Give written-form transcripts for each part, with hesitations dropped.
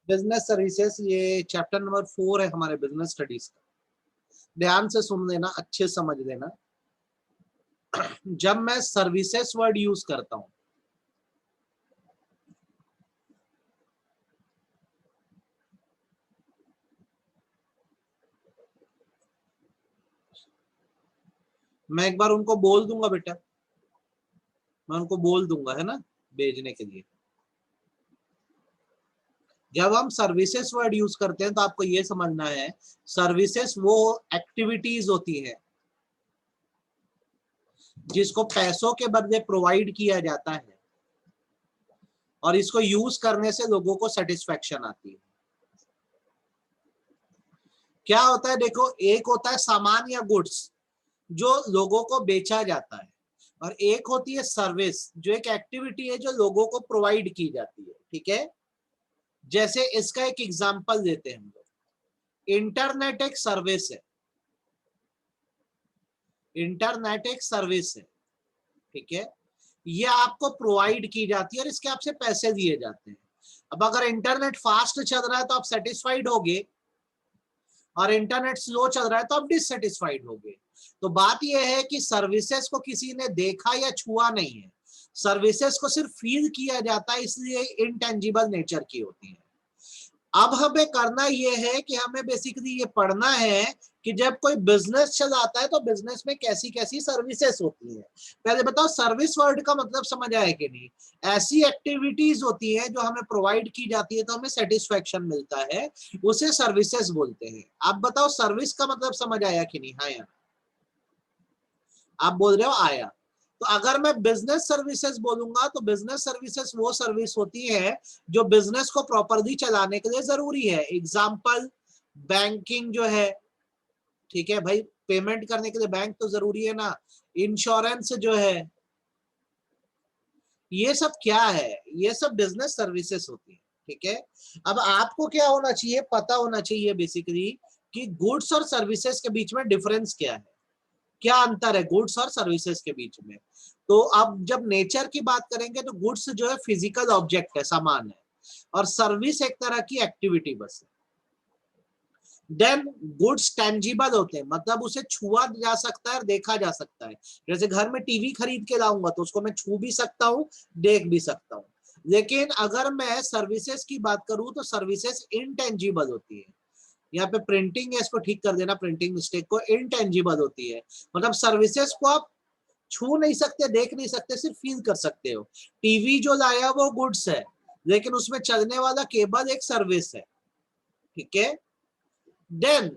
Business services, ये chapter number 4 है हमारे बिजनेस स्टडीज का। ध्यान से सुन लेना, अच्छे से समझ लेना। जब मैं सर्विसेज वर्ड यूज करता हूं, मैं एक बार उनको बोल दूंगा बेटा, मैं उनको बोल दूंगा, है ना, भेजने के लिए। जब हम सर्विसेज वर्ड यूज करते हैं तो आपको यह समझना है, सर्विसेज वो एक्टिविटीज होती है जिसको पैसों के बदले प्रोवाइड किया जाता है और इसको यूज करने से लोगों को सेटिस्फेक्शन आती है। क्या होता है देखो, एक होता है सामान या गुड्स जो लोगों को बेचा जाता है, और एक होती है सर्विस जो एक एक्टिविटी है जो लोगों को प्रोवाइड की जाती है। ठीक है, जैसे इसका एक एग्जांपल देते हैं हम लोग। इंटरनेट एक सर्विस है, इंटरनेट एक सर्विस है, ठीक है, ये आपको प्रोवाइड की जाती है और इसके आपसे पैसे दिए जाते हैं। अब अगर इंटरनेट फास्ट चल रहा है तो आप सेटिस्फाइड होगे, और इंटरनेट स्लो चल रहा है तो आप डिससेटिस्फाइड होगे। तो बात यह है कि सर्विसेज को किसी ने देखा या छुआ नहीं है, सर्विसेज को सिर्फ फील किया जाता है, इसलिए इनटेंजिबल नेचर की होती है। अब हमें करना यह है कि हमें बेसिकली ये पढ़ना है कि जब कोई बिजनेस चलाता है तो बिजनेस में कैसी कैसी सर्विसेज होती है। पहले बताओ, सर्विस वर्ड का मतलब समझ आया कि नहीं? ऐसी एक्टिविटीज होती है जो हमें प्रोवाइड की जाती है तो हमें सेटिस्फेक्शन मिलता है, उसे सर्विसेज बोलते हैं। आप बताओ सर्विस का मतलब समझ आया कि नहीं? हाँ या ना? आप बोल रहे हो आया। तो अगर मैं बिजनेस सर्विसेज बोलूंगा तो बिजनेस सर्विसेज वो सर्विस होती है जो बिजनेस को प्रॉपरली चलाने के लिए जरूरी है। एग्जाम्पल, बैंकिंग जो है, ठीक है भाई, पेमेंट करने के लिए बैंक तो जरूरी है ना। इंश्योरेंस जो है, ये सब क्या है? ये सब बिजनेस सर्विसेज होती है। ठीक है, अब आपको क्या होना चाहिए, पता होना चाहिए बेसिकली कि गुड्स और सर्विसेज के बीच में डिफरेंस क्या है, क्या अंतर है गुड्स और सर्विसेज के बीच में। तो अब जब नेचर की बात करेंगे तो गुड्स जो है फिजिकल ऑब्जेक्ट है, सामान है, और सर्विस एक तरह की एक्टिविटी बस है। देन गुड्स टेंजिबल होते हैं, मतलब उसे छुआ जा सकता है और देखा जा सकता है। जैसे घर में टीवी खरीद के लाऊंगा तो उसको मैं छू भी सकता हूँ, देख भी सकता हूँ। लेकिन अगर मैं सर्विसेज की बात करूं तो सर्विसेज इनटेंजिबल होती है। यहाँ पे प्रिंटिंग है, इसको ठीक कर देना, प्रिंटिंग मिस्टेक को। इनटेंजिबल होती है मतलब सर्विसेज को आप छू नहीं सकते, देख नहीं सकते, सिर्फ फील कर सकते हो। टीवी जो लाया वो गुड्स है, लेकिन उसमें चलने वाला केबल एक सर्विस है। ठीक है, देन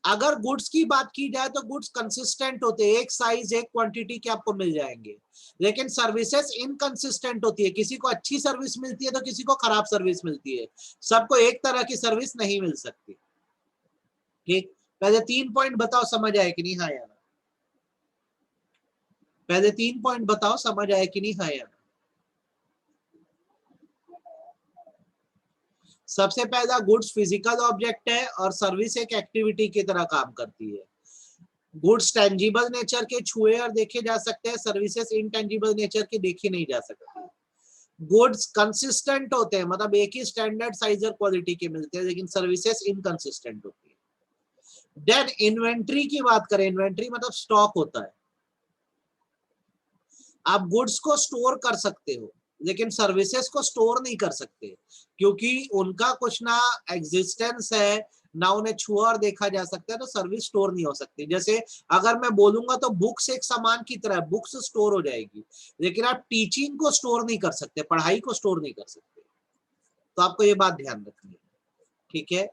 अगर गुड्स की बात की जाए तो गुड्स कंसिस्टेंट होते हैं, एक साइज एक क्वांटिटी के आपको मिल जाएंगे। लेकिन सर्विसेज इनकंसिस्टेंट होती है, किसी को अच्छी सर्विस मिलती है तो किसी को खराब सर्विस मिलती है, सबको एक तरह की सर्विस नहीं मिल सकती। ठीक, पहले 3 पॉइंट बताओ समझ आए कि नहीं? हाँ यार, पहले 3 पॉइंट बताओ समझ आए कि नहीं? हाँ यार, सबसे पहला, गुड्स फिजिकल ऑब्जेक्ट है और सर्विस एक एक्टिविटी की तरह काम करती है। गुड्स टेंजिबल नेचर के, छुए और देखे जा सकते हैं, सर्विसेज इनटेंजिबल नेचर की, देखी नहीं जा सकती। गुड्स कंसिस्टेंट होते हैं, मतलब एक ही स्टैंडर्ड साइज और क्वालिटी के मिलते हैं, लेकिन सर्विसेज इनकंसिस्टेंट होती है। देन इन्वेंट्री की बात करें, इन्वेंट्री मतलब स्टॉक होता है। आप गुड्स को स्टोर कर सकते हो लेकिन सर्विसेज को स्टोर नहीं कर सकते, क्योंकि उनका कुछ ना एग्जिस्टेंस है ना उन्हें छुआ और देखा जा सकता है, तो सर्विस स्टोर नहीं हो सकती। जैसे अगर मैं बोलूंगा तो बुक्स एक सामान की तरह, बुक्स स्टोर हो जाएगी, लेकिन आप टीचिंग को स्टोर नहीं कर सकते, पढ़ाई को स्टोर नहीं कर सकते। तो आपको ये बात ध्यान रखनी है। ठीक है,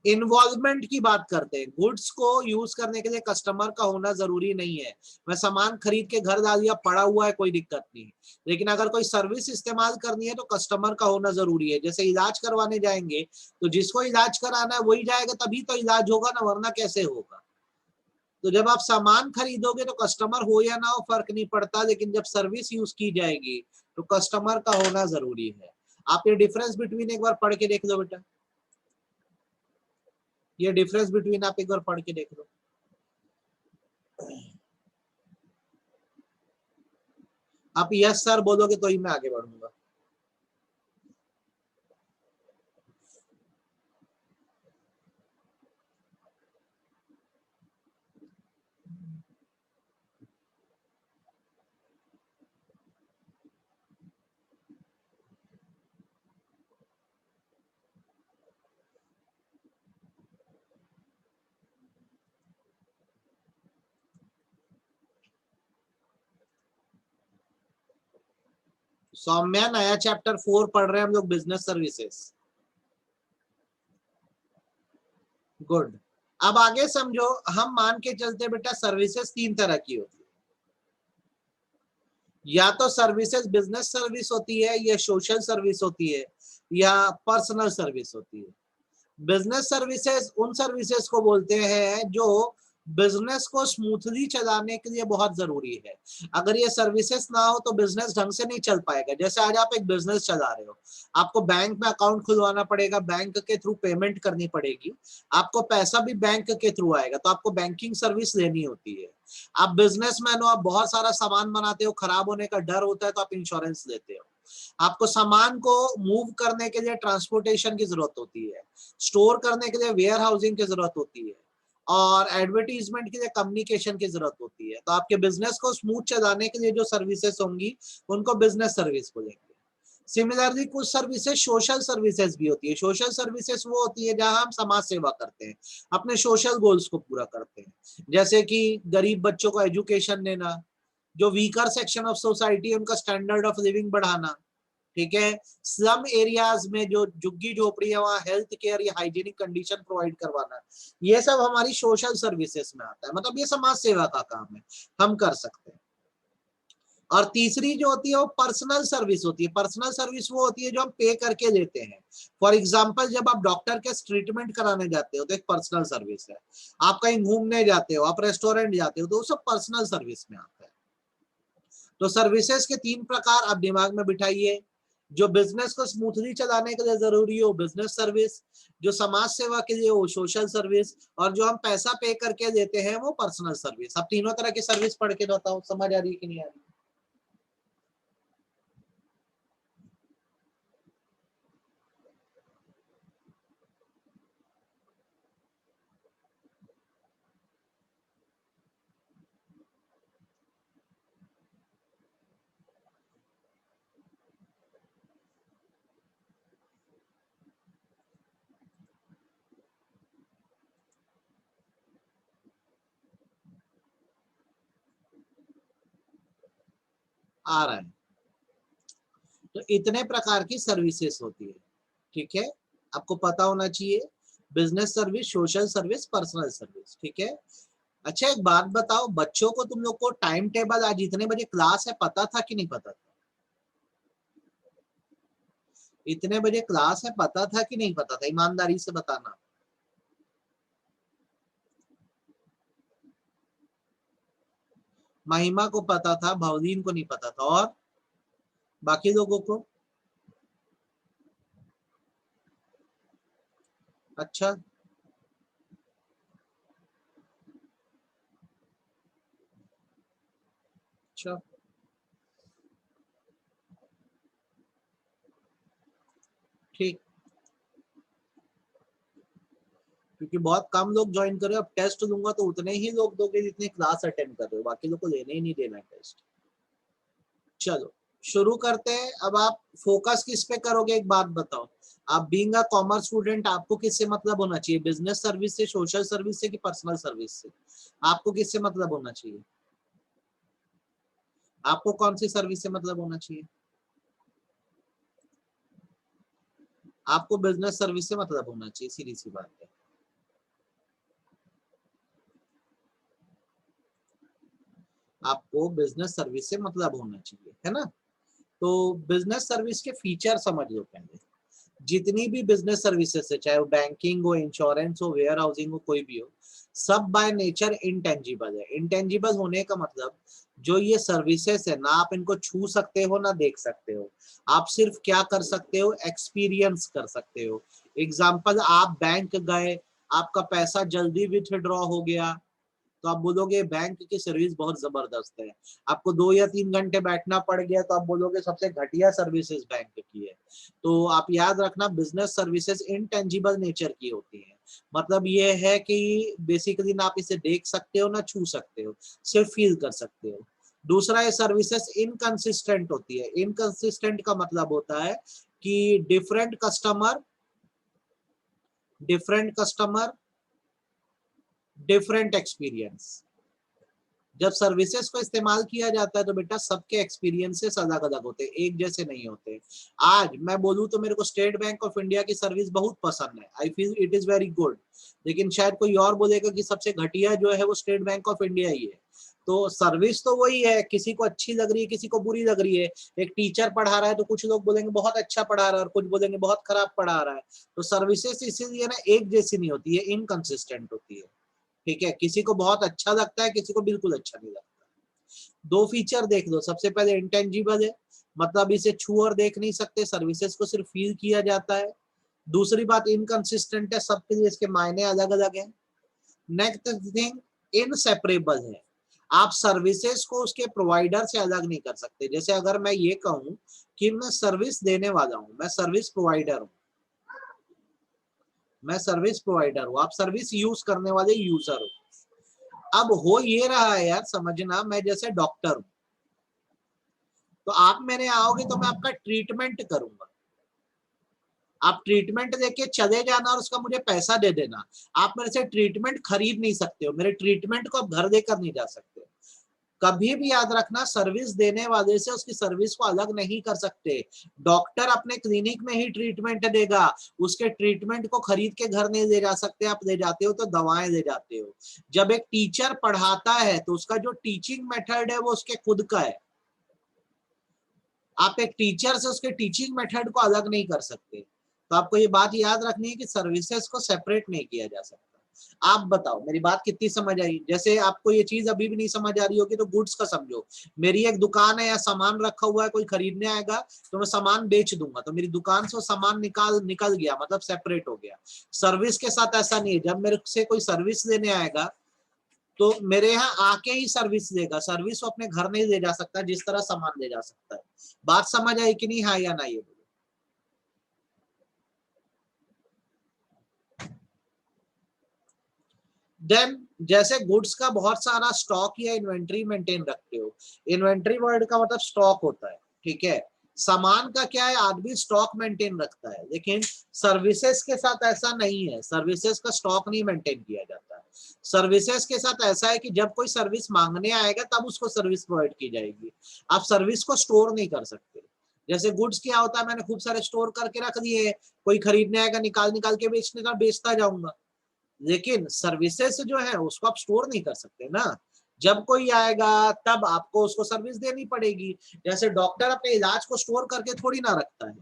इन्वॉल्वमेंट की बात करते हैं। गुड्स को यूज करने के लिए कस्टमर का होना जरूरी नहीं है। मैं सामान खरीद के घर डाल दिया, पड़ा हुआ है, कोई दिक्कत नहीं। लेकिन अगर कोई सर्विस इस्तेमाल करनी है तो कस्टमर का होना जरूरी है। जैसे इलाज करवाने जाएंगे तो जिसको इलाज कराना है वही जाएगा, तभी तो इलाज होगा ना, वरना कैसे होगा। तो जब आप सामान खरीदोगे तो कस्टमर हो या ना हो फर्क नहीं पड़ता, लेकिन जब सर्विस यूज की जाएगी तो कस्टमर का होना जरूरी है। आप ये डिफरेंस बिटवीन एक बार पढ़ के देख लो बेटा, ये डिफरेंस बिटवीन आप एक बार पढ़ के देख लो। आप यस सर बोलोगे तो ही मैं आगे बढ़ूंगा। सौम्या नया चैप्टर 4 पढ़ रहे हैं हम लोग, बिजनेस सर्विसेज। गुड। अब आगे समझो, हम मान के चलते बेटा सर्विसेज 3 तरह की होती है, या तो सर्विसेज बिजनेस सर्विस होती है, या सोशल सर्विस होती है, या पर्सनल सर्विस होती है। बिजनेस सर्विसेज उन सर्विसेज को बोलते हैं जो बिजनेस को स्मूथली चलाने के लिए बहुत जरूरी है। अगर ये सर्विसेज ना हो तो बिजनेस ढंग से नहीं चल पाएगा। जैसे आज आप एक बिजनेस चला रहे हो, आपको बैंक में अकाउंट खुलवाना पड़ेगा, बैंक के थ्रू पेमेंट करनी पड़ेगी, आपको पैसा भी बैंक के थ्रू आएगा, तो आपको बैंकिंग सर्विस लेनी होती है। आप बिजनेसमैन हो, आप बहुत सारा सामान बनाते हो, खराब होने का डर होता है तो आप इंश्योरेंस लेते हो। आपको सामान को मूव करने के लिए ट्रांसपोर्टेशन की जरूरत होती है, स्टोर करने के लिए वेयर हाउसिंग की जरूरत होती है, और एडवर्टीजमेंट के लिए कम्युनिकेशन की जरूरत होती है। तो आपके बिजनेस को स्मूथ चलाने के लिए जो सर्विसेज होंगी उनको बिजनेस सर्विस बोलेंगे। सिमिलरली कुछ सर्विसेज सोशल सर्विसेज भी होती है। सोशल सर्विसेज वो होती है जहां हम समाज सेवा करते हैं, अपने सोशल गोल्स को पूरा करते हैं। जैसे कि गरीब बच्चों को एजुकेशन देना, जो वीकर सेक्शन ऑफ सोसाइटी है उनका स्टैंडर्ड ऑफ लिविंग बढ़ाना, ठीक है। स्लम एरियाज में जो झुग्गी झोपड़ी है वहां हेल्थ केयर या हाइजीनिक कंडीशन प्रोवाइड करवाना, ये सब हमारी सोशल सर्विसेज में आता है। मतलब ये समाज सेवा का काम है, हम कर सकते हैं। और तीसरी जो होती है वो पर्सनल सर्विस होती है। पर्सनल सर्विस वो होती है जो हम पे करके देते हैं। फॉर एग्जांपल, जब आप डॉक्टर के ट्रीटमेंट कराने जाते हो तो एक पर्सनल सर्विस है। आप कहीं घूमने जाते हो, आप रेस्टोरेंट जाते हो, तो वो सब पर्सनल सर्विस में आता है। तो सर्विसेज के 3 प्रकार आप दिमाग में बिठाइए। जो बिजनेस को स्मूथली चलाने के लिए जरूरी हो बिजनेस सर्विस, जो समाज सेवा के लिए हो सोशल सर्विस, और जो हम पैसा पे करके देते हैं वो पर्सनल सर्विस। अब तीनों तरह की सर्विस पढ़ के बताओ, समझ आ रही है कि नहीं आ रही? आ रहा है। तो इतने प्रकार की सर्विसेज होती है, ठीक है। आपको पता होना चाहिए, business service, social service, personal service, ठीक है। अच्छा एक बात बताओ, बच्चों को तुम लोग को टाइम टेबल आज इतने बजे क्लास है पता था कि नहीं पता था? इतने बजे क्लास है पता था कि नहीं पता था? ईमानदारी से बताना। महिमा को पता था, भवदीन को नहीं पता था, और बाकी लोगों को? अच्छा, अच्छा, ठीक। क्योंकि बहुत कम लोग ज्वाइन कर रहे हो, अब टेस्ट दूंगा तो उतने ही लोग दोगे जितने क्लास अटेंड कर रहे हो, बाकी लोग को लेने ही नहीं देना टेस्ट। चलो शुरू करते हैं। अब आप फोकस किस पे करोगे, एक बात बताओ। आप बीइंग अ कॉमर्स स्टूडेंट, आपको किससे मतलब होना चाहिए? बिजनेस सर्विस से, सोशल सर्विस से, कि पर्सनल सर्विस से? आपको किससे मतलब होना चाहिए? आपको कौन सी सर्विस से मतलब होना चाहिए? आपको बिजनेस सर्विस से मतलब होना चाहिए, सीधी सी बात है। आपको बिजनेस सर्विस से मतलब होना चाहिए, है ना। तो बिजनेस सर्विस के फीचर समझ लो पहले। जितनी भी बिजनेस सर्विसेज है, चाहे वो बैंकिंग हो, इंश्योरेंस हो, वेयर हाउसिंग हो, कोई भी हो, सब बाय नेचर इंटेंजिबल है। इंटेंजिबल होने का मतलब, जो ये सर्विसेज है ना, आप इनको छू सकते हो ना देख सकते हो। आप सिर्फ क्या कर सकते हो, एक्सपीरियंस कर सकते हो। एग्जाम्पल, आप बैंक गए, आपका पैसा जल्दी विथड्रॉ हो गया, तो आप बोलोगे बैंक की सर्विस बहुत जबरदस्त है। आपको 2 या 3 घंटे बैठना पड़ गया तो आप बोलोगे सबसे घटिया सर्विसेज बैंक की है। तो आप याद रखना, बिजनेस सर्विसेज इनटेंजिबल नेचर की होती है। मतलब ये है कि बेसिकली ना आप इसे देख सकते हो ना छू सकते हो, सिर्फ फील कर सकते हो। दूसरा, ये सर्विसेज इनकंसिस्टेंट होती है। इनकंसिस्टेंट का मतलब होता है कि डिफरेंट कस्टमर, डिफरेंट एक्सपीरियंस। जब सर्विसेज को इस्तेमाल किया जाता है तो बेटा सबके एक्सपीरियंसेस अलग अलग होते हैं, एक जैसे नहीं होते। आज मैं बोलूं तो मेरे को स्टेट बैंक ऑफ इंडिया की सर्विस बहुत पसंद है, I feel it is very good, लेकिन शायद कोई और बोलेगा कि सबसे घटिया जो है वो स्टेट बैंक ऑफ इंडिया ही है। तो सर्विस तो वही है, किसी को अच्छी लग रही है किसी को बुरी लग रही है। एक टीचर पढ़ा रहा है तो कुछ लोग बोलेंगे बहुत अच्छा पढ़ा रहा है और कुछ बोलेंगे बहुत खराब पढ़ा रहा है। तो सर्विसेज इसीलिए ना एक जैसी नहीं होती है, इनकंसिस्टेंट होती है। ठीक है, किसी को बहुत अच्छा लगता है किसी को बिल्कुल अच्छा नहीं लगता। दो फीचर देख लो, सबसे पहले इंटेंजिबल है, मतलब इसे छू और देख नहीं सकते, सर्विसेज को सिर्फ फील किया जाता है। दूसरी बात इनकंसिस्टेंट है, सबके लिए इसके मायने अलग अलग हैं। नेक्स्ट थिंग, इनसेपरेबल है, आप सर्विसेज को उसके प्रोवाइडर से अलग नहीं कर सकते। जैसे अगर मैं ये कहूं कि मैं सर्विस देने वाला हूं, मैं सर्विस प्रोवाइडर हूं, मैं सर्विस प्रोवाइडर हूं, आप सर्विस यूज करने वाले यूजर हो। अब हो ये रहा है यार, समझना, मैं जैसे डॉक्टर हूं तो आप मेरे आओगे तो मैं आपका ट्रीटमेंट करूंगा, आप ट्रीटमेंट लेके चले जाना और उसका मुझे पैसा दे देना। आप मेरे से ट्रीटमेंट खरीद नहीं सकते हो, मेरे ट्रीटमेंट को आप घर देकर नहीं जा सकते। कभी भी याद रखना, सर्विस देने वाले से उसकी सर्विस को अलग नहीं कर सकते। डॉक्टर अपने क्लिनिक में ही ट्रीटमेंट देगा, उसके ट्रीटमेंट को खरीद के घर नहीं ले जा सकते। आप ले जाते हो तो दवाएं ले जाते हो। जब एक टीचर पढ़ाता है तो उसका जो टीचिंग मेथड है वो उसके खुद का है, आप एक टीचर से उसके टीचिंग मेथड को अलग नहीं कर सकते। तो आपको ये बात याद रखनी है कि सर्विसेज को सेपरेट नहीं किया जा सकता। आप बताओ मेरी बात कितनी समझ आई? जैसे आपको ये चीज अभी भी नहीं समझ आ रही होगी तो गुड्स का समझो, मेरी एक दुकान है या सामान रखा हुआ है, कोई खरीदने आएगा तो मैं सामान बेच दूंगा, तो मेरी दुकान से वो सामान निकल गया, मतलब सेपरेट हो गया। सर्विस के साथ ऐसा नहीं है, जब मेरे से कोई सर्विस लेने आएगा तो मेरे यहाँ आके ही सर्विस लेगा, सर्विस वो अपने घर नहीं ले जा सकता जिस तरह सामान ले जा सकता है। बात समझ आई कि नहीं, हाँ या ना, ये बोलो। देन जैसे गुड्स का बहुत सारा स्टॉक या इन्वेंट्री मेंटेन रखते हो, इन्वेंट्री वर्ड का मतलब स्टॉक होता है, ठीक है। सामान का क्या है, आदमी स्टॉक मेंटेन रखता है, लेकिन सर्विसेज के साथ ऐसा नहीं है, सर्विसेज का स्टॉक नहीं मेंटेन किया जाता है। सर्विसेज के साथ ऐसा है कि जब कोई सर्विस मांगने आएगा तब उसको सर्विस प्रोवाइड की जाएगी, आप सर्विस को स्टोर नहीं कर सकते। जैसे गुड्स क्या होता है, मैंने खूब सारे स्टोर करके रख दिए, कोई खरीदने आएगा निकाल निकाल के बेचने का, बेचता जाऊंगा। लेकिन सर्विसेज जो है उसको आप स्टोर नहीं कर सकते ना, जब कोई आएगा तब आपको उसको सर्विस देनी पड़ेगी। जैसे डॉक्टर अपने इलाज को स्टोर करके थोड़ी ना रखता है,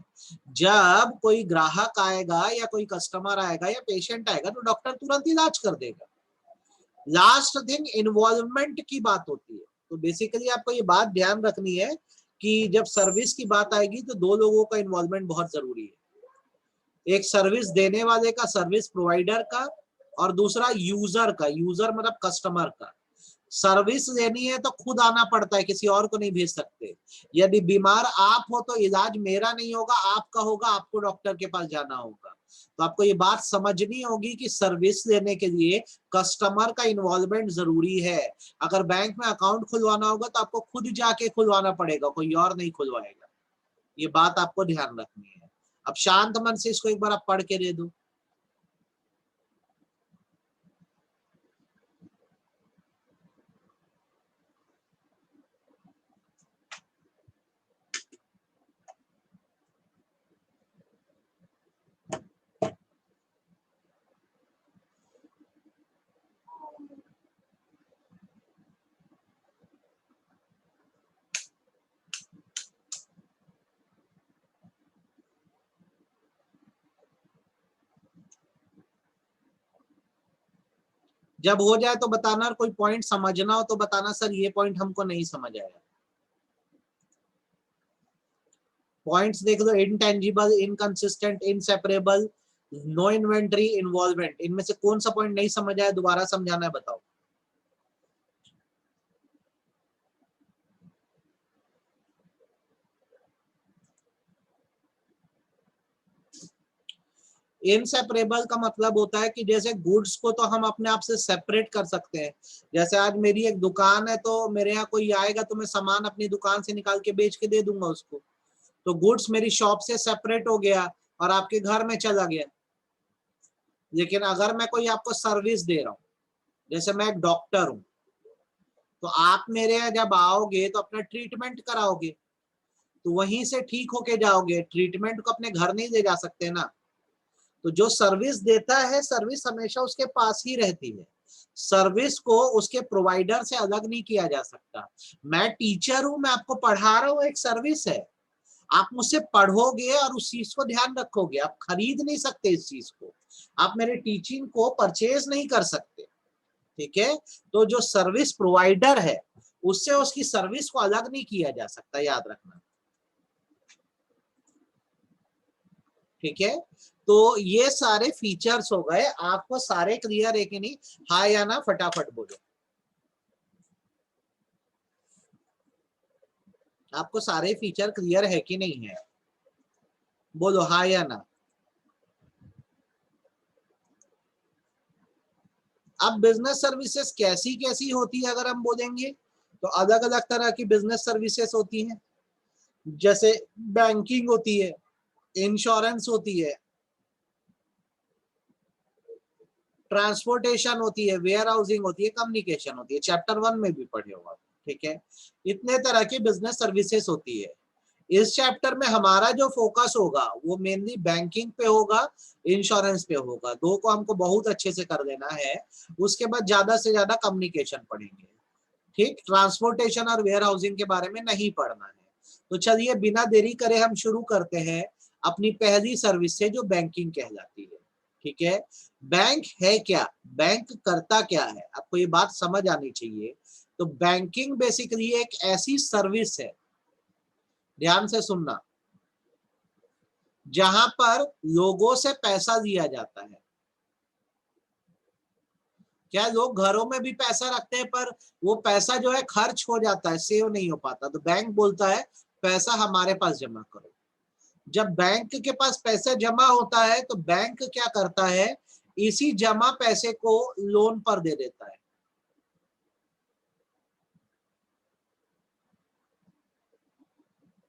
जब कोई ग्राहक आएगा या कोई कस्टमर आएगा या पेशेंट आएगा तो डॉक्टर तुरंत इलाज कर देगा। लास्ट थिंग इन्वॉल्वमेंट की बात होती है। तो बेसिकली आपको ये बात ध्यान रखनी है कि जब सर्विस की बात आएगी तो दो लोगों का इन्वॉल्वमेंट बहुत जरूरी है, एक सर्विस देने वाले का, सर्विस प्रोवाइडर का, और दूसरा यूजर का, यूजर मतलब कस्टमर का। सर्विस लेनी है तो खुद आना पड़ता है, किसी और को नहीं भेज सकते। यदि बीमार आप हो तो इलाज मेरा नहीं होगा, आपका होगा, आपको डॉक्टर के पास जाना होगा। तो आपको ये बात समझनी होगी कि सर्विस लेने के लिए कस्टमर का इन्वॉल्वमेंट जरूरी है। अगर बैंक में अकाउंट खुलवाना होगा तो आपको खुद जाके खुलवाना पड़ेगा, कोई और नहीं खुलवाएगा। ये बात आपको ध्यान रखनी है। अब शांत मन से इसको एक बार आप पढ़ के दे दो। जब हो जाए तो बताना, और कोई पॉइंट समझना हो तो बताना, सर ये पॉइंट हमको नहीं समझ आया। पॉइंट्स देख लो, intangible, inconsistent, inseparable, no inventory, involvement, इनमें से कौन सा पॉइंट नहीं समझ आया, दोबारा समझाना है, बताओ। इनसेपरेबल का मतलब होता है कि जैसे गुड्स को तो हम अपने आप से सेपरेट कर सकते हैं। जैसे आज मेरी एक दुकान है तो मेरे यहाँ कोई आएगा तो मैं सामान अपनी दुकान से निकाल के बेच के दे दूंगा उसको, तो गुड्स मेरी शॉप से सेपरेट हो गया और आपके घर में चला गया। लेकिन अगर मैं कोई आपको सर्विस दे रहा हूँ, जैसे मैं एक डॉक्टर हूँ, तो आप मेरे यहाँ जब आओगे तो अपना ट्रीटमेंट कराओगे, तो वहीं से ठीक होके जाओगे, ट्रीटमेंट को अपने घर नहीं ले जा सकते ना। तो जो सर्विस देता है, सर्विस हमेशा उसके पास ही रहती है, सर्विस को उसके प्रोवाइडर से अलग नहीं किया जा सकता। मैं टीचर हूं, मैं आपको पढ़ा रहा हूं, एक सर्विस है, आप मुझसे पढ़ोगे और उस चीज को ध्यान रखोगे, आप खरीद नहीं सकते इस चीज को, आप मेरे टीचिंग को परचेज नहीं कर सकते, ठीक है। तो जो सर्विस प्रोवाइडर है उससे उसकी सर्विस को अलग नहीं किया जा सकता, याद रखना, ठीक है। तो ये सारे फीचर्स हो गए, आपको सारे क्लियर है कि नहीं? हाँ या ना फटाफट बोलो, आपको सारे फीचर क्लियर है कि नहीं है? बोलो हाँ या ना। अब बिजनेस सर्विसेज कैसी कैसी होती है अगर हम बोलेंगे, तो अलग अलग तरह की बिजनेस सर्विसेज होती हैं, जैसे बैंकिंग होती है, इंश्योरेंस होती है, ट्रांसपोर्टेशन होती है, वेयर हाउसिंग होती है, कम्युनिकेशन होती है, चैप्टर 1 में भी पढ़े होगा, ठीक है। इतने तरह की बिजनेस सर्विसेज होती है। इस चैप्टर में हमारा जो फोकस होगा वो मेनली बैंकिंग पे होगा, इंश्योरेंस पे होगा, दो को हमको बहुत अच्छे से कर देना है, उसके बाद ज्यादा से ज्यादा कम्युनिकेशन पढ़ेंगे, ठीक। ट्रांसपोर्टेशन और वेयर हाउसिंग के बारे में नहीं पढ़ना है। तो चलिए बिना देरी करे हम शुरू करते हैं अपनी पहली सर्विस से, जो बैंकिंग कहलाती है, ठीक है। बैंक है क्या, बैंक करता क्या है, आपको ये बात समझ आनी चाहिए। तो बैंकिंग बेसिकली एक ऐसी सर्विस है, ध्यान से सुनना, जहां पर लोगों से पैसा लिया जाता है। क्या लोग घरों में भी पैसा रखते हैं, पर वो पैसा जो है खर्च हो जाता है, सेव नहीं हो पाता, तो बैंक बोलता है पैसा हमारे पास जमा करो। जब बैंक के पास पैसा जमा होता है तो बैंक क्या करता है, इसी जमा पैसे को लोन पर दे देता है।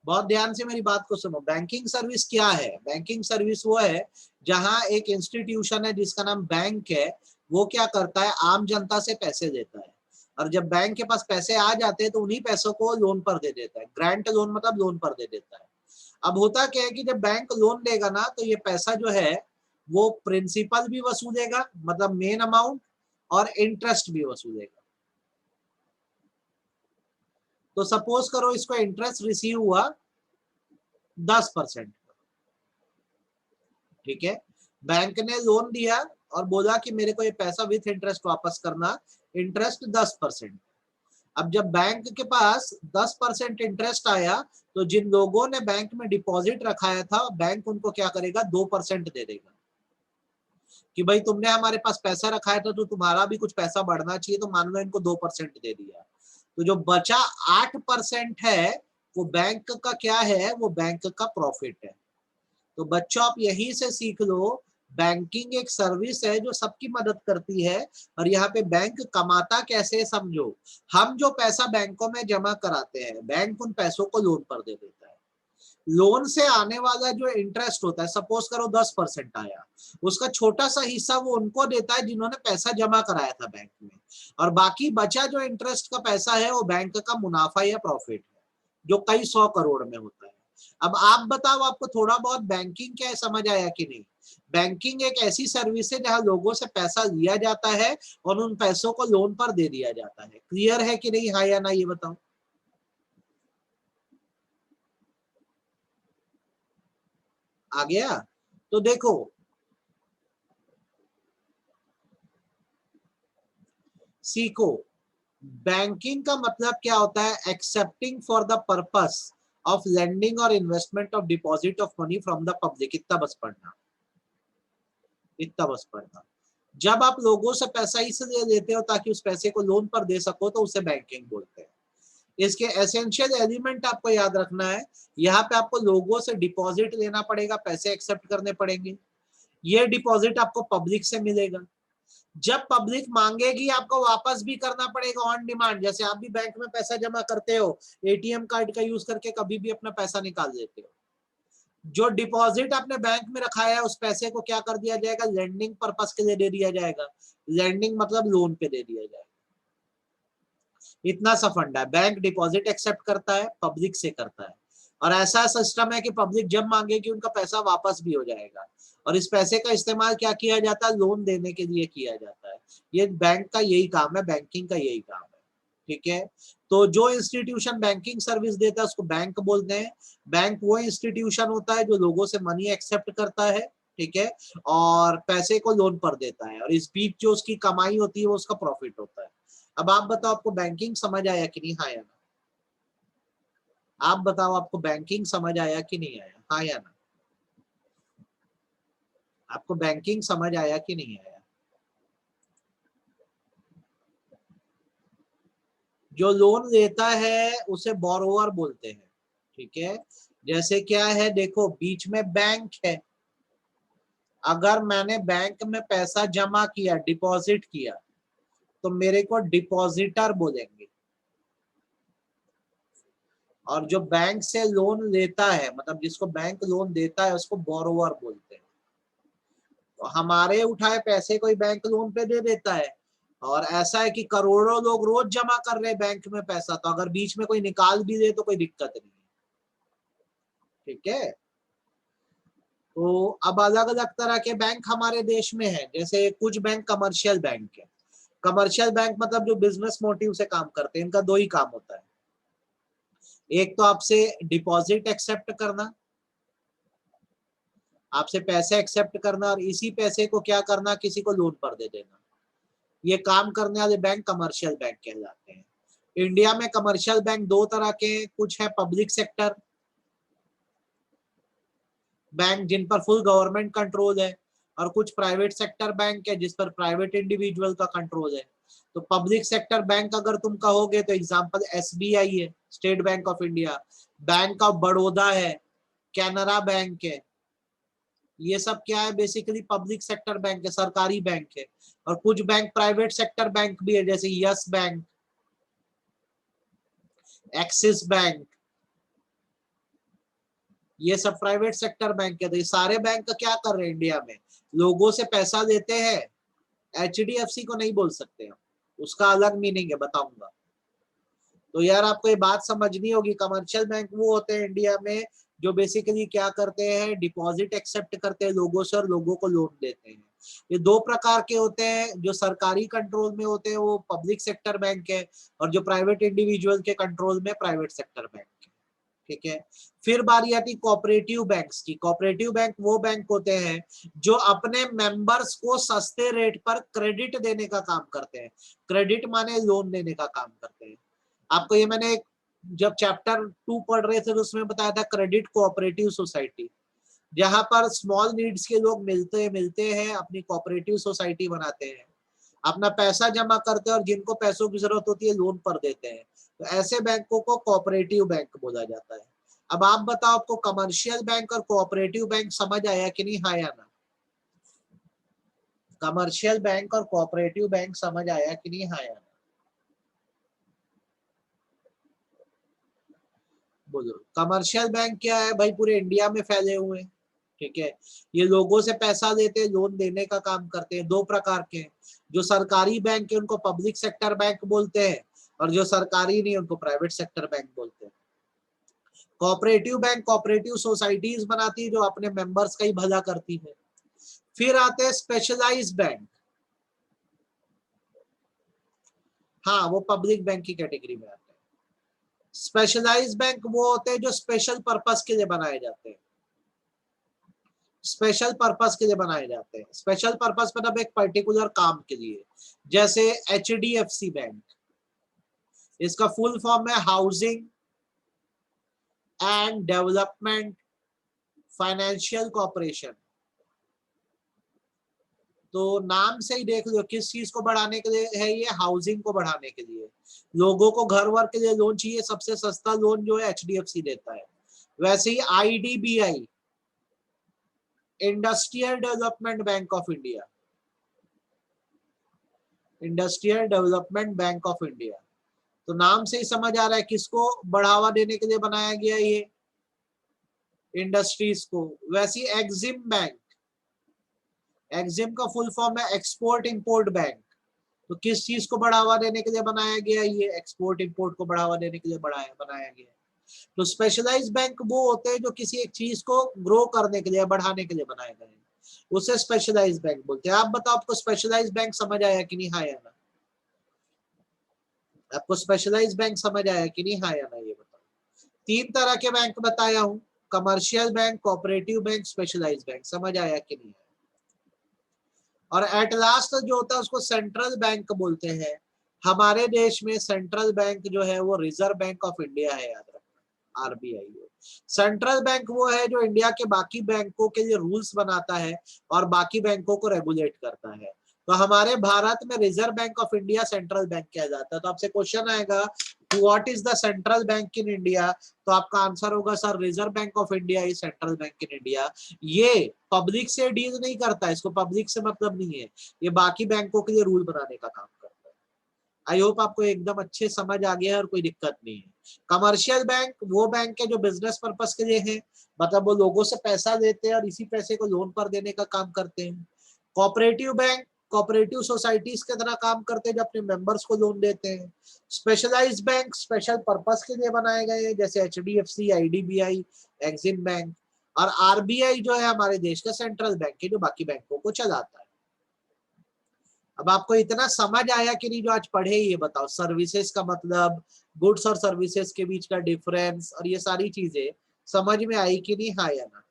बहुत ध्यान से मेरी बात को सुनो, बैंकिंग सर्विस क्या है? बैंकिंग सर्विस वो है जहां एक इंस्टीट्यूशन है जिसका नाम बैंक है, वो क्या करता है, आम जनता से पैसे देता है, और जब बैंक के पास पैसे आ जाते हैं तो उन्हीं पैसों को लोन पर दे देता है। ग्रांट लोन मतलब लोन पर दे देता है। अब होता क्या है कि जब बैंक लोन देगा ना, तो ये पैसा जो है वो प्रिंसिपल भी वसूलेगा, मतलब मेन अमाउंट, और इंटरेस्ट भी वसूलेगा। तो सपोज करो इसको इंटरेस्ट रिसीव हुआ 10%, ठीक है। बैंक ने लोन दिया और बोला कि मेरे को ये पैसा विथ इंटरेस्ट वापस करना, इंटरेस्ट 10%। अब जब बैंक के पास 10% इंटरेस्ट आया, तो जिन लोगों ने बैंक में डिपॉजिट रखाया था, बैंक उनको क्या करेगा, 2% दे देगा, कि भाई तुमने हमारे पास पैसा रखाया था तो तुम्हारा भी कुछ पैसा बढ़ना चाहिए, तो मान लो इनको 2% दे दिया। तो जो बचा 8% है, वो बैंक का क्या है, वो बैंक का प्रॉफिट है। तो बच्चों आप यही से सीख लो, बैंकिंग एक सर्विस है जो सबकी मदद करती है, और यहाँ पे बैंक कमाता कैसे है समझो। हम जो पैसा बैंकों में जमा कराते हैं, बैंक उन पैसों को लोन पर दे देता है। लोन से आने वाला जो इंटरेस्ट होता है, सपोज करो 10% आया, उसका छोटा सा हिस्सा वो उनको देता है जिन्होंने पैसा जमा कराया था बैंक में, और बाकी बचा जो इंटरेस्ट का पैसा है वो बैंक का मुनाफा या प्रॉफिट है, जो कई 100 करोड़ में होता है। अब आप बताओ, आपको थोड़ा बहुत बैंकिंग क्या है समझ आया कि नहीं? बैंकिंग एक ऐसी सर्विस है जहां लोगों से पैसा लिया जाता है और उन पैसों को लोन पर दे दिया जाता है। क्लियर है कि नहीं, हाँ या ना, ये बताओ। आ गया? तो देखो, सीखो, बैंकिंग का मतलब क्या होता है, accepting for the purpose of lending और investment of deposit of money from the public. इतना बस पढ़ना, इतना बस पढ़ना। जब आप लोगों से पैसा इसलिए लेते हो ताकि उस पैसे को लोन पर दे सको, तो उसे बैंकिंग बोलते हैं। इसके एसेंशियल एलिमेंट आपको याद रखना है, यहाँ पे आपको लोगों से डिपॉजिट लेना पड़ेगा, पैसे एक्सेप्ट करने पड़ेंगे, ये डिपॉजिट आपको पब्लिक से मिलेगा। जब पब्लिक मांगेगी आपको वापस भी करना पड़ेगा ऑन डिमांड, जैसे आप भी बैंक में पैसा जमा करते हो, एटीएम कार्ड का यूज करके कभी भी अपना पैसा निकाल देते हो। जो डिपॉजिट आपने बैंक में रखा है उस पैसे को क्या कर दिया जाएगा, लेंडिंग पर्पस के लिए दे दिया जाएगा। लेंडिंग मतलब लोन पे दे दिया जाएगा। इतना सा फंड है। बैंक डिपॉजिट एक्सेप्ट करता है, पब्लिक से करता है, और ऐसा सिस्टम है कि पब्लिक जब मांगेगी उनका पैसा वापस भी हो जाएगा, और इस पैसे का इस्तेमाल क्या किया जाता है, लोन देने के लिए किया जाता है। ये बैंक का यही काम है, बैंकिंग का यही काम है, ठीक है। तो जो इंस्टीट्यूशन बैंकिंग सर्विस देता है उसको बैंक बोलते हैं। बैंक वो इंस्टीट्यूशन होता है जो लोगों से मनी एक्सेप्ट करता है, ठीक है, और पैसे को लोन पर देता है, और इस बीच जो उसकी कमाई होती है वो उसका प्रॉफिट होता है। अब आप बताओ, आपको बैंकिंग समझ आया कि नहीं, हाँ या ना? आप बताओ, आपको बैंकिंग समझ आया कि नहीं आया, हाँ या ना? आपको बैंकिंग समझ आया कि नहीं आया? जो लोन लेता है उसे बोरोवर बोलते हैं, ठीक है। जैसे क्या है, देखो बीच में बैंक है, अगर मैंने बैंक में पैसा जमा किया, डिपॉजिट किया, तो मेरे को डिपॉजिटर बोलेंगे, और जो बैंक से लोन लेता है, मतलब जिसको बैंक लोन देता है, उसको बोरोवर बोलते हैं। तो हमारे उठाए पैसे कोई बैंक लोन पे दे देता है, और ऐसा है कि करोड़ों लोग रोज जमा कर रहे हैं बैंक में पैसा, तो अगर बीच में कोई निकाल भी दे तो कोई दिक्कत नहीं है, ठीक है। तो अब अलग अलग तरह के बैंक हमारे देश में है, जैसे कुछ बैंक कमर्शियल बैंक है। कमर्शियल बैंक मतलब जो बिजनेस मोटिव से काम करते हैं, इनका दो ही काम होता है, एक तो आपसे डिपॉजिट एक्सेप्ट करना, आपसे पैसे एक्सेप्ट करना, और इसी पैसे को क्या करना, किसी को लोन पर दे देना। ये काम करने वाले बैंक कमर्शियल बैंक कहलाते हैं। इंडिया में कमर्शियल बैंक दो तरह के हैं, कुछ है पब्लिक सेक्टर बैंक जिन पर फुल गवर्नमेंट कंट्रोल है, और कुछ प्राइवेट सेक्टर बैंक है जिस पर प्राइवेट इंडिविजुअल का कंट्रोल है। तो पब्लिक सेक्टर बैंक अगर तुम कहोगे तो एग्जांपल एसबीआई है, state bank of India, bank of Baroda है, कैनरा बैंक है। ये सब क्या है, बेसिकली पब्लिक सेक्टर बैंक है, सरकारी बैंक है। और कुछ बैंक प्राइवेट सेक्टर बैंक भी है, जैसे यस बैंक, एक्सिस बैंक, ये सब प्राइवेट सेक्टर बैंक है। तो ये सारे बैंक क्या कर रहे हैं इंडिया में, लोगों से पैसा देते हैं। एचडीएफसी को नहीं बोल सकते हम, उसका अलग मीनिंग है, बताऊंगा। तो यार आपको ये बात समझनी होगी, कमर्शियल बैंक वो होते हैं इंडिया में जो बेसिकली क्या करते हैं, डिपॉजिट एक्सेप्ट करते हैं लोगों से और लोगों को लोन देते हैं। ये दो प्रकार के होते हैं, जो सरकारी कंट्रोल में होते हैं वो पब्लिक सेक्टर बैंक है, और जो प्राइवेट इंडिविजुअल के कंट्रोल में प्राइवेट सेक्टर बैंक है, ठीक है। फिर बारी आती कोऑपरेटिव बैंक्स की। कोऑपरेटिव बैंक वो बैंक होते हैं जो अपने मेंबर्स को सस्ते रेट पर क्रेडिट देने का काम करते हैं। क्रेडिट माने लोन देने का काम करते हैं। आपको ये मैंने जब चैप्टर 2 पढ़ रहे थे तो उसमें बताया था क्रेडिट कोऑपरेटिव सोसाइटी, जहां पर स्मॉल नीड्स के लोग मिलते हैं, अपनी कोऑपरेटिव सोसाइटी बनाते हैं, अपना पैसा जमा करते हैं, और जिनको पैसों की जरूरत होती है लोन पर देते हैं। तो ऐसे बैंकों को कोऑपरेटिव बैंक बोला जाता है। अब आप बताओ, आपको कमर्शियल बैंक और कोऑपरेटिव बैंक समझ आया कि नहीं, हाँ या ना? कमर्शियल बैंक और कोऑपरेटिव बैंक समझ आया कि नहीं, हाँ या ना? बोलो। कमर्शियल बैंक क्या है भाई, पूरे इंडिया में फैले हुए हैं, ठीक है। ये लोगों से पैसा देते हैं, लोन देने का काम करते हैं। दो प्रकार के हैं, जो सरकारी बैंक है उनको पब्लिक सेक्टर बैंक बोलते हैं, और जो सरकारी नहीं उनको प्राइवेट सेक्टर बैंक बोलते हैं। कोऑपरेटिव बैंक कोऑपरेटिव सोसाइटीज बनाती है जो अपने मेंबर्स का ही भला करती है। फिर आते हैं स्पेशलाइज्ड बैंक, हाँ वो पब्लिक बैंक की कैटेगरी में आते हैं। स्पेशलाइज्ड बैंक वो होते हैं जो स्पेशल पर्पस के लिए बनाए जाते हैं, स्पेशल पर्पस के लिए बनाए जाते हैं। स्पेशल पर्पस मतलब एक पर्टिकुलर काम के लिए, जैसे एचडीएफसी बैंक, इसका फुल फॉर्म है housing and development financial corporation. तो नाम से ही देख लो किस चीज को बढ़ाने के लिए है, ये हाउसिंग को बढ़ाने के लिए, लोगों को घर वर के लिए लोन चाहिए, सबसे सस्ता लोन जो है एचडीएफसी देता है। वैसे ही IDBI, industrial development bank of India, industrial development bank of India, तो नाम से ही समझ आ रहा है किसको बढ़ावा देने के लिए बनाया गया ये, इंडस्ट्रीज को। वैसे ही एक्सिम बैंक, एक्सिम का फुल फॉर्म है एक्सपोर्ट इंपोर्ट बैंक, तो किस चीज को बढ़ावा देने के लिए बनाया गया? ये एक्सपोर्ट इंपोर्ट को बढ़ावा देने के लिए बनाया गया। तो स्पेशलाइज्ड बैंक वो होते हैं जो किसी एक चीज को ग्रो करने के लिए, बढ़ाने के लिए बनाए गए, उसे स्पेशलाइज्ड बैंक बोलते हैं। आप बताओ, आपको स्पेशलाइज्ड बैंक समझ आया कि नहीं, हाँ या ना? आपको स्पेशलाइज्ड बैंक समझ आया कि नहीं, हाँ या ना, ये बताओ। 3 तरह के बैंक बताया हूं, commercial bank, cooperative bank, specialised bank. समझ आया कि नहीं? और एट लास्ट जो होता है उसको सेंट्रल बैंक बोलते हैं। हमारे देश में सेंट्रल बैंक जो है वो रिजर्व बैंक ऑफ इंडिया है, याद रखना, आरबीआई। सेंट्रल बैंक वो है जो इंडिया के बाकी बैंकों के लिए रूल्स बनाता है और बाकी बैंकों को रेगुलेट करता है। तो हमारे भारत में reserve bank of India central bank किया जाता है। तो आपसे क्वेश्चन आएगा what is the central bank in India, तो आपका आंसर होगा sir reserve bank of India is central bank in India. ये पब्लिक से डील नहीं करता, इसको पब्लिक से मतलब नहीं है, ये बाकी बैंकों के लिए रूल बनाने का काम करता है। आई होप आपको एकदम अच्छे समझ आ गया है और कोई दिक्कत नहीं है। कमर्शियल बैंक वो बैंक है जो बिजनेस पर्पस के लिए है, मतलब वो लोगों से पैसा लेते हैं और इसी पैसे को लोन पर देने का काम करते हैं। कोऑपरेटिव बैंक कोऑपरेटिव सोसाइटीज की तरह काम करते हैं जो अपने मेंबर्स को लोन देते हैं। स्पेशलाइज्ड बैंक स्पेशल पर्पस के लिए बनाए गए हैं, जैसे एचडीएफसी, आईडीबीआई, एक्सिम बैंक। और आरबीआई जो है हमारे देश का सेंट्रल बैंक है जो बाकी बैंकों को चलाता है। अब आपको इतना समझ आया कि नहीं जो आज पढ़े, ये बताओ। सर्विसेज का मतलब, गुड्स और सर्विसेज के बीच का डिफरेंस और ये सारी चीजें समझ में आई कि नहीं, हाँ या ना?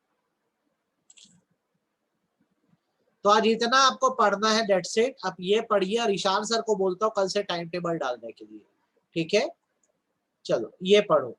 तो आज इतना आपको पढ़ना है, डेट्स इट। आप ये पढ़िए और ईशान सर को बोलता हूँ कल से टाइम टेबल डालने के लिए, ठीक है? चलो ये पढ़ो।